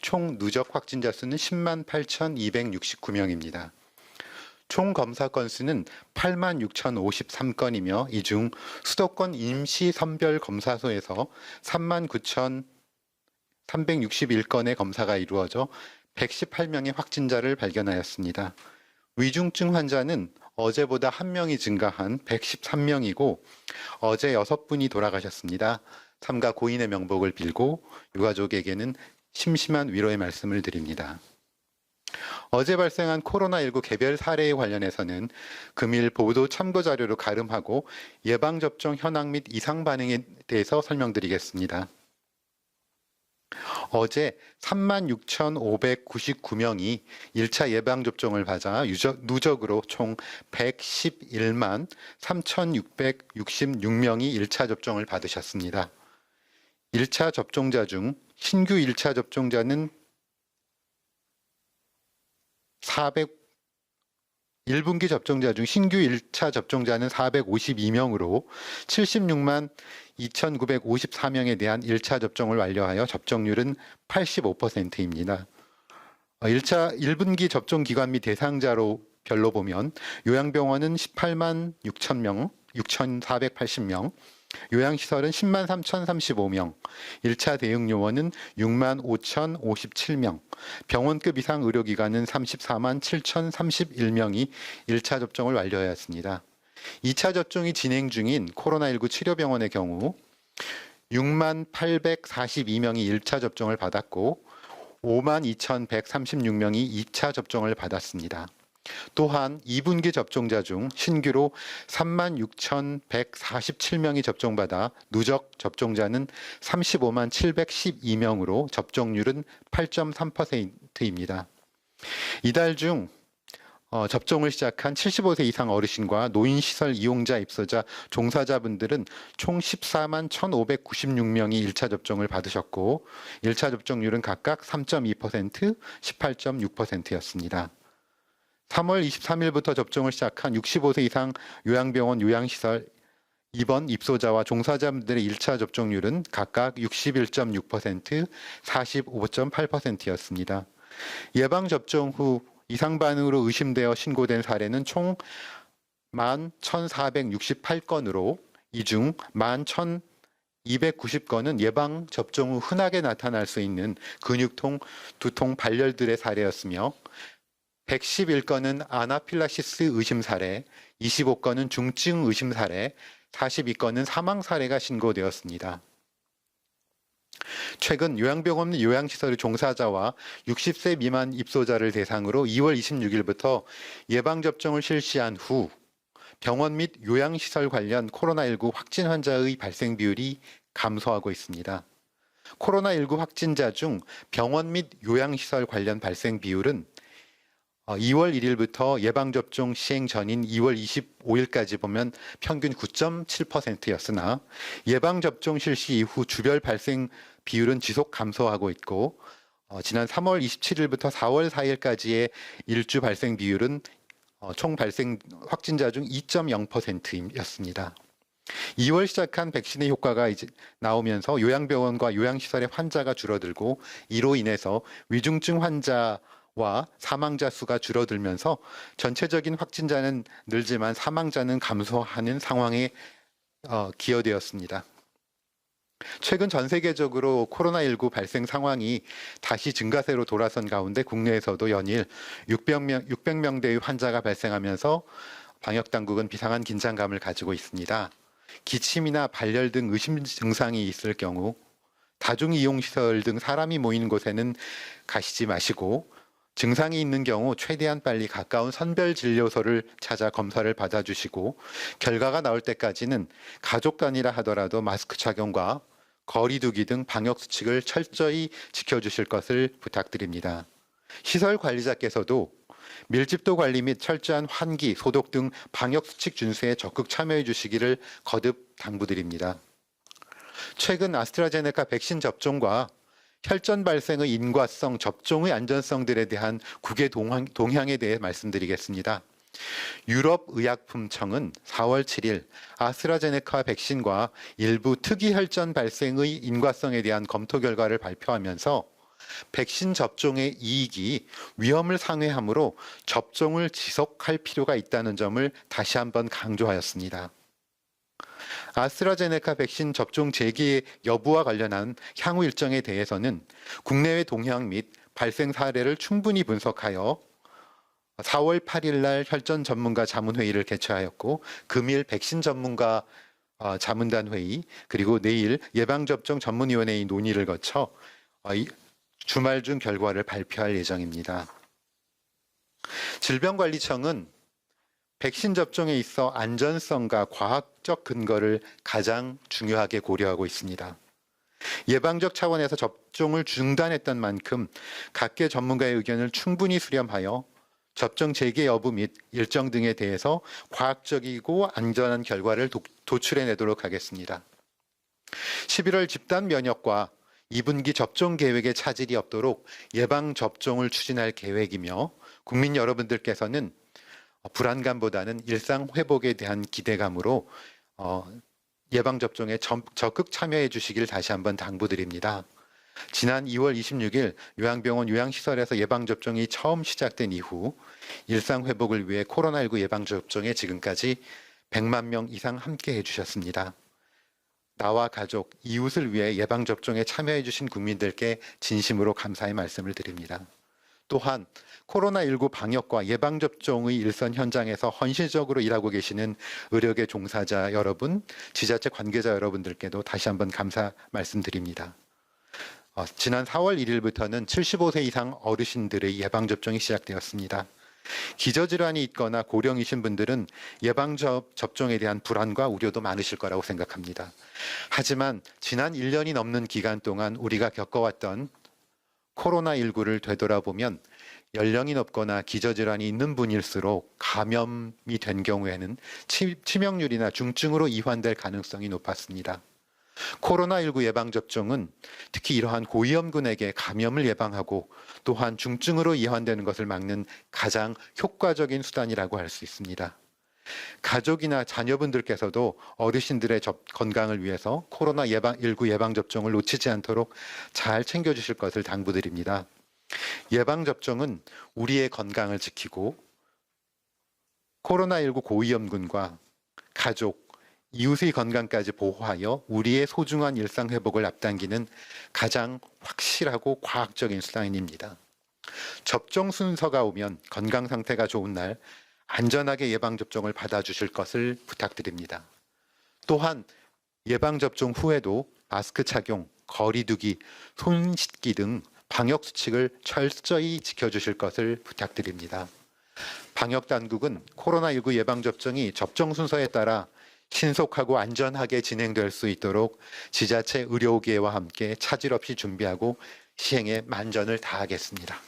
총 누적 확진자 수는 10만 8,269명입니다. 총 검사 건수는 8만 6,053건이며 이 중 수도권 임시선별검사소에서 3만 9,361건의 검사가 이루어져 118명의 확진자를 발견하였습니다. 위중증 환자는 어제보다 1명이 증가한 113명이고 어제 6분이 돌아가셨습니다. 삼가 고인의 명복을 빌고 유가족에게는 심심한 위로의 말씀을 드립니다. 어제 발생한 코로나19 개별 사례에 관련해서는 금일 보도 참고 자료로 가름하고 예방접종 현황 및 이상 반응에 대해서 설명드리겠습니다. 어제 36,599명이 1차 예방접종을 받아 누적으로 총 111만 3,666명이 1차 접종을 받으셨습니다. 1차 접종자 중 신규 1차 접종자는 1분기 접종자 중 신규 1차 접종자는 452명으로 76만 2,954명에 대한 1차 접종을 완료하여 접종률은 85%입니다. 1분기 접종 기관 및 대상자로 별로 보면 요양병원은 18만 6,000명, 6,480명, 요양시설은 10만 3,035명, 1차 대응요원은 6만 5,057명, 병원급 이상 의료기관은 34만 7,031명이 1차 접종을 완료하였습니다. 2차 접종이 진행 중인 코로나19 치료병원의 경우 6만 842명이 1차 접종을 받았고 5만 2,136명이 2차 접종을 받았습니다. 또한 2분기 접종자 중 신규로 3만 6,147명이 접종받아 누적 접종자는 35만 712명으로 접종률은 8.3%입니다. 이달 중 접종을 시작한 75세 이상 어르신과 노인시설 이용자 입소자 종사자분들은 총 14만 1,596명이 1차 접종을 받으셨고 1차 접종률은 각각 3.2%, 18.6%였습니다. 3월 23일부터 접종을 시작한 65세 이상 요양병원 요양시설 입원 입소자와 종사자분들의 1차 접종률은 각각 61.6%, 45.8%였습니다. 예방접종 후 이상 반응으로 의심되어 신고된 사례는 총 11,468건으로 이 중 11,290건은 예방접종 후 흔하게 나타날 수 있는 근육통, 두통, 발열들의 사례였으며 111건은 아나필락시스 의심 사례, 25건은 중증 의심 사례, 42건은 사망 사례가 신고되었습니다. 최근 요양병원 및 요양시설의 종사자와 60세 미만 입소자를 대상으로 2월 26일부터 예방접종을 실시한 후 병원 및 요양시설 관련 코로나19 확진 환자의 발생 비율이 감소하고 있습니다. 코로나19 확진자 중 병원 및 요양시설 관련 발생 비율은 2월 1일부터 예방접종 시행 전인 2월 25일까지 보면 평균 9.7%였으나 예방접종 실시 이후 주별 발생 비율은 지속 감소하고 있고 지난 3월 27일부터 4월 4일까지의 일주 발생 비율은 총 발생 확진자 중 2.0%였습니다. 2월 시작한 백신의 효과가 이제 나오면서 요양병원과 요양시설의 환자가 줄어들고 이로 인해서 위중증 환자와 사망자 수가 줄어들면서 전체적인 확진자는 늘지만 사망자는 감소하는 상황에 기여되었습니다. 최근 전 세계적으로 코로나19 발생 상황이 다시 증가세로 돌아선 가운데 국내에서도 연일 600명대의 환자가 발생하면서 방역당국은 비상한 긴장감을 가지고 있습니다. 기침이나 발열 등 의심 증상이 있을 경우 다중이용시설 등 사람이 모이는 곳에는 가시지 마시고 증상이 있는 경우 최대한 빨리 가까운 선별진료소를 찾아 검사를 받아주시고 결과가 나올 때까지는 가족 단위라 하더라도 마스크 착용과 거리 두기 등 방역 수칙을 철저히 지켜주실 것을 부탁드립니다. 시설 관리자께서도 밀집도 관리 및 철저한 환기, 소독 등 방역 수칙 준수에 적극 참여해 주시기를 거듭 당부드립니다. 최근 아스트라제네카 백신 접종과 혈전 발생의 인과성, 접종의 안전성들에 대한 국외 동향에 대해 말씀드리겠습니다. 유럽의약품청은 4월 7일 아스트라제네카 백신과 일부 특이 혈전 발생의 인과성에 대한 검토 결과를 발표하면서 백신 접종의 이익이 위험을 상회하므로 접종을 지속할 필요가 있다는 점을 다시 한번 강조하였습니다. 아스트라제네카 백신 접종 재개 여부와 관련한 향후 일정에 대해서는 국내외 동향 및 발생 사례를 충분히 분석하여 4월 8일 날 혈전 전문가 자문회의를 개최하였고 금일 백신 전문가 자문단 회의 그리고 내일 예방접종 전문위원회의 논의를 거쳐 주말 중 결과를 발표할 예정입니다. 질병관리청은 백신 접종에 있어 안전성과 과학적 근거를 가장 중요하게 고려하고 있습니다. 예방적 차원에서 접종을 중단했던 만큼 각계 전문가의 의견을 충분히 수렴하여 접종 재개 여부 및 일정 등에 대해서 과학적이고 안전한 결과를 도출해내도록 하겠습니다. 11월 집단 면역과 2분기 접종 계획에 차질이 없도록 예방접종을 추진할 계획이며 국민 여러분들께서는 불안감보다는 일상 회복에 대한 기대감으로 예방접종에 적극 참여해 주시길 다시 한번 당부드립니다. 지난 2월 26일 요양병원 요양시설에서 예방접종이 처음 시작된 이후 일상 회복을 위해 코로나19 예방접종에 지금까지 100만 명 이상 함께 해주셨습니다. 나와 가족, 이웃을 위해 예방접종에 참여해 주신 국민들께 진심으로 감사의 말씀을 드립니다. 또한 코로나19 방역과 예방접종의 일선 현장에서 헌신적으로 일하고 계시는 의료계 종사자 여러분, 지자체 관계자 여러분들께도 다시 한번 감사 말씀드립니다. 지난 4월 1일부터는 75세 이상 어르신들의 예방접종이 시작되었습니다. 기저질환이 있거나 고령이신 분들은 예방접종에 대한 불안과 우려도 많으실 거라고 생각합니다. 하지만 지난 1년이 넘는 기간 동안 우리가 겪어왔던 코로나19를 되돌아보면 연령이 높거나 기저질환이 있는 분일수록 감염이 된 경우에는 치명률이나 중증으로 이환될 가능성이 높았습니다. 코로나19 예방접종은 특히 이러한 고위험군에게 감염을 예방하고 또한 중증으로 이환되는 것을 막는 가장 효과적인 수단이라고 할 수 있습니다. 가족이나 자녀분들께서도 어르신들의 건강을 위해서 코로나19 예방접종을 놓치지 않도록 잘 챙겨주실 것을 당부드립니다. 예방접종은 우리의 건강을 지키고 코로나19 고위험군과 가족, 이웃의 건강까지 보호하여 우리의 소중한 일상 회복을 앞당기는 가장 확실하고 과학적인 수단입니다. 접종 순서가 오면 건강 상태가 좋은 날 안전하게 예방접종을 받아주실 것을 부탁드립니다. 또한 예방접종 후에도 마스크 착용, 거리 두기, 손 씻기 등 방역 수칙을 철저히 지켜주실 것을 부탁드립니다. 방역당국은 코로나19 예방접종이 접종 순서에 따라 신속하고 안전하게 진행될 수 있도록 지자체 의료계와 함께 차질 없이 준비하고 시행에 만전을 다하겠습니다.